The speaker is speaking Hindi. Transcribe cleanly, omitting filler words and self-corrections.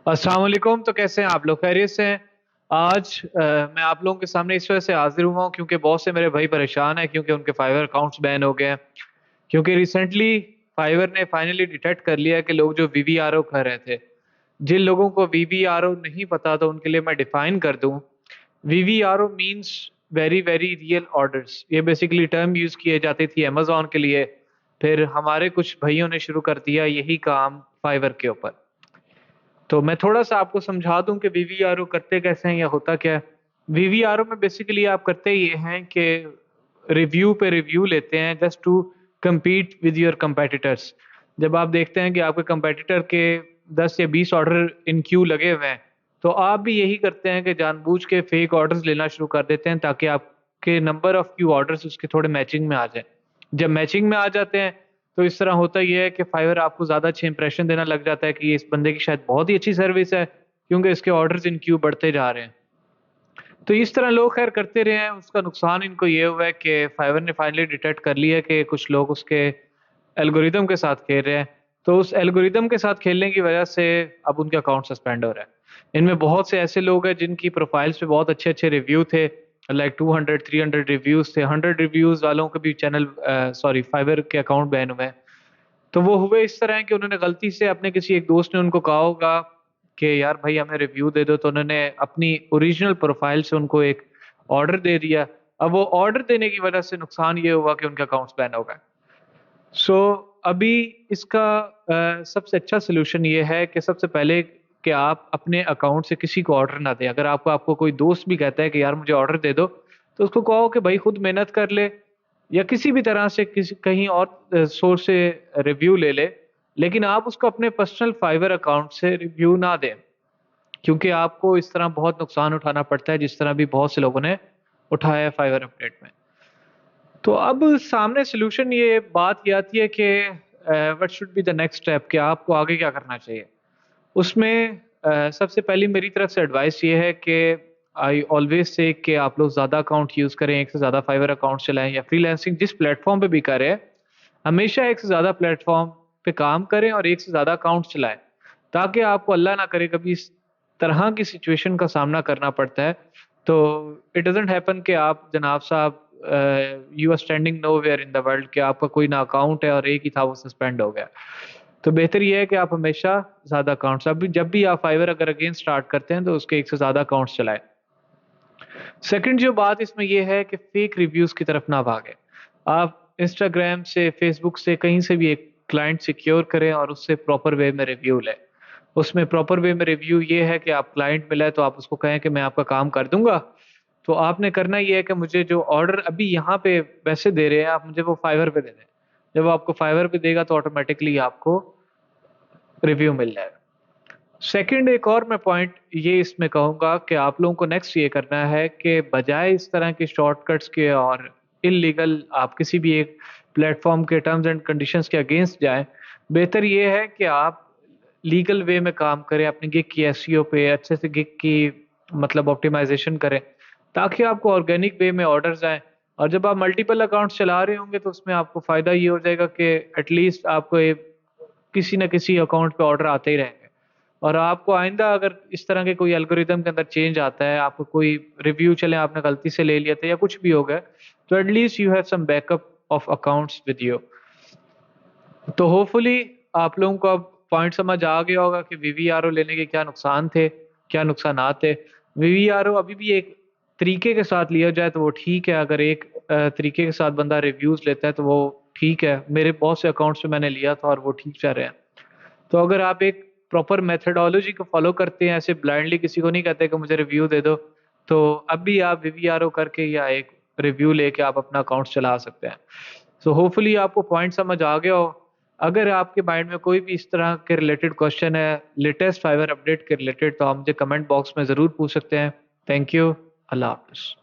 अस्सलाम वालेकुम। तो कैसे हैं आप लोग? खैरियत से हैं? आज मैं आप लोगों के सामने इस वजह से हाज़िर हुआ हूँ क्योंकि बहुत से मेरे भाई परेशान हैं क्योंकि उनके फाइवर अकाउंट्स बैन हो गए हैं। क्योंकि रिसेंटली फाइवर ने फाइनली डिटेक्ट कर लिया है कि लोग जो वीवीआरओ कर रहे थे। जिन लोगों को वीवीआरओ नहीं पता तो उनके लिए मैं डिफाइन कर दूँ। VVRO means very very real orders. ये बेसिकली टर्म यूज़ किए जाती थी अमेज़न के लिए। फिर हमारे कुछ भाइयों ने शुरू कर दिया यही काम फाइवर के ऊपर। तो मैं थोड़ा-सा आपको समझा दूँ कि वीवीआरओ करते कैसे हैं या होता क्या है? वीवीआरओ में बेसिकली आप करते ये हैं कि रिव्यू पे रिव्यू लेते हैं just to compete with your competitors. जब आप देखते हैं कि आपके कॉम्पिटिटर के 10 या 20 ऑर्डर इन क्यू लगे हुए हैं, तो आप भी यही करते हैं कि जानबूझ के फेक ऑर्डर्स लेना शुरू कर देते हैं ताकि आपके नंबर ऑफ क्यू ऑर्डर्स उसके थोड़े मैचिंग में आ जाएँ। जब मैचिंग में आ जाते हैं तो इस तरह होता ये है कि फाइवर आपको ज़्यादा अच्छे इंप्रेशन देना लग जाता है कि इस बंदे की शायद बहुत ही अच्छी सर्विस है, क्योंकि इसके ऑर्डर्स इन क्यू बढ़ते जा रहे हैं। तो इस तरह लोग खैर करते रहे हैं, उसका नुकसान इनको ये हुआ है कि फाइवर ने फाइनली डिटेक्ट कर लिया है कि कुछ लोग उसके एल्गोरिदम के साथ खेल रहे हैं। तो उस एल्गोरिदम के साथ खेलने की वजह से अब उनके अकाउंट सस्पेंड हो रहा है। इनमें बहुत से ऐसे लोग हैं जिनकी प्रोफाइल्स पे बहुत अच्छे-अच्छे रिव्यू थे, लाइक 200 300 रिव्यूज़ थे, 100 रिव्यूज़ वालों के भी चैनल सॉरी फाइवर के अकाउंट बैन हुए हैं। तो वो हुए इस तरह कि उन्होंने गलती से अपने किसी एक दोस्त ने उनको कहा होगा कि यार भाई हमें रिव्यू दे दो, तो उन्होंने अपनी ओरिजिनल प्रोफाइल से उनको एक ऑर्डर दे दिया। अब वो ऑर्डर देने की वजह से नुकसान ये हुआ कि उनके अकाउंट्स बैन हो गए। सो अभी इसका सबसे अच्छा सॉल्यूशन ये है कि सबसे पहले कि आप अपने अकाउंट से किसी को ऑर्डर ना दें। अगर आपको आपको कोई दोस्त भी कहता है कि यार मुझे ऑर्डर दे दो, तो उसको कहो कि भाई खुद मेहनत कर ले या किसी भी तरह से किसी कहीं और सोर्स से रिव्यू ले ले, लेकिन आप उसको अपने पर्सनल फाइवर अकाउंट से रिव्यू ना दें, क्योंकि आपको इस तरह बहुत नुकसान उठाना पड़ता है, जिस तरह भी बहुत से लोगों ने उठाया है फाइवर अपडेट में। तो अब सामने सॉल्यूशन ये बात ये आती है कि what should be the next step कि आपको आगे क्या करना चाहिए? उसमें सबसे पहली मेरी तरफ से एडवाइस ये है कि आई ऑलवेज़ से कि आप लोग ज़्यादा अकाउंट यूज़ करें, एक से ज़्यादा फाइवर अकाउंट चलाएँ या फ्रीलांसिंग जिस प्लेटफ़ॉर्म पे भी कर रहे हैं, हमेशा एक से ज़्यादा प्लेटफ़ॉर्म पे काम करें और एक से ज़्यादा अकाउंट चलाएँ। ताकि आपको अल्लाह ना करे कभी इस तरह की सिचुएशन का सामना करना पड़ता है, तो इट डज़न्ट हैपन कि आप जनाब साहब you are standing nowhere in the world कि आपका कोई ना अकाउंट है और एक ही था वो सस्पेंड हो गया। तो बेहतर ये है कि आप हमेशा ज़्यादा अकाउंट्स अभी जब भी आप फाइवर अगर अगेन स्टार्ट करते हैं तो उसके एक से ज़्यादा अकाउंट्स चलाएँ। सेकंड जो बात इसमें ये है कि फेक रिव्यूज़ की तरफ ना भागें। आप इंस्टाग्राम से, फेसबुक से कहीं से भी एक क्लाइंट सिक्योर करें और उससे प्रॉपर वे में रिव्यू लें। उसमें प्रॉपर वे में रिव्यू ये है कि आप क्लाइंट मिला है तो आप उसको कहें कि मैं आपका काम कर दूँगा। तो आपने करना ये है कि मुझे जो ऑर्डर अभी यहाँ पे पैसे दे रहे हैं आप मुझे वो फाइवर पे दे दें। जब वो आपको फाइवर पे देगा तो ऑटोमैटिकली आपको रिव्यू मिल जाएगा। सेकंड एक और मैं पॉइंट ये इसमें कहूँगा कि आप लोगों को नेक्स्ट ये करना है कि बजाय इस तरह के शॉर्टकट्स के और इल्लीगल आप किसी भी एक प्लेटफ़ॉर्म के टर्म्स एंड कंडीशंस के अगेंस्ट जाएँ, बेहतर ये है कि आप लीगल वे में काम करें, अपनी गिग की एसईओ पे अच्छे से गिग की मतलब ऑप्टिमाइज़ेशन करें, ताकि आपको ऑर्गेनिक वे में ऑर्डर्स आएँ और जब आप मल्टीपल अकाउंट्स चला रहे होंगे तो उसमें आपको फ़ायदा ये हो जाएगा कि एट लीस्ट आपको किसी न किसी अकाउंट पे ऑर्डर आते ही रहेंगे। और आपको आइंदा अगर इस तरह के कोई एल्गोरिदम के अंदर चेंज आता है, आपको कोई रिव्यू चले आपने गलती से ले लिया था या कुछ भी हो गया, तो at least you have some backup of accounts with you. तो होपफुली आप लोगों को अब पॉइंट समझ आ गया होगा कि वीवीआरओ लेने के क्या नुकसान थे, क्या नुकसानात थे। वीवीआरओ अभी भी एक तरीके के साथ लिया जाए तो वो ठीक है, अगर एक तरीके के साथ बंदा रिव्यूज़ लेता है तो वो ठीक है। मेरे बहुत से अकाउंट्स पे मैंने लिया था और वो ठीक चल रहे हैं। तो अगर आप एक प्रॉपर मेथोडोलॉजी को फ़ॉलो करते हैं, ऐसे ब्लाइंडली किसी को नहीं कहते कि मुझे रिव्यू दे दो, तो अब भी आप वीवीआरओ करके या एक रिव्यू लेके आप अपना अकाउंट चला सकते हैं। सो होपफुली आपको पॉइंट समझ आ गया हो। अगर आपके माइंड में कोई भी इस तरह के रिलेटेड क्वेश्चन है, लेटेस्ट फाइवर अपडेट के रिलेटेड, तो आप मुझे कमेंट बॉक्स में ज़रूर पूछ सकते हैं। Thank you. अल्लाह हाफ़िज़।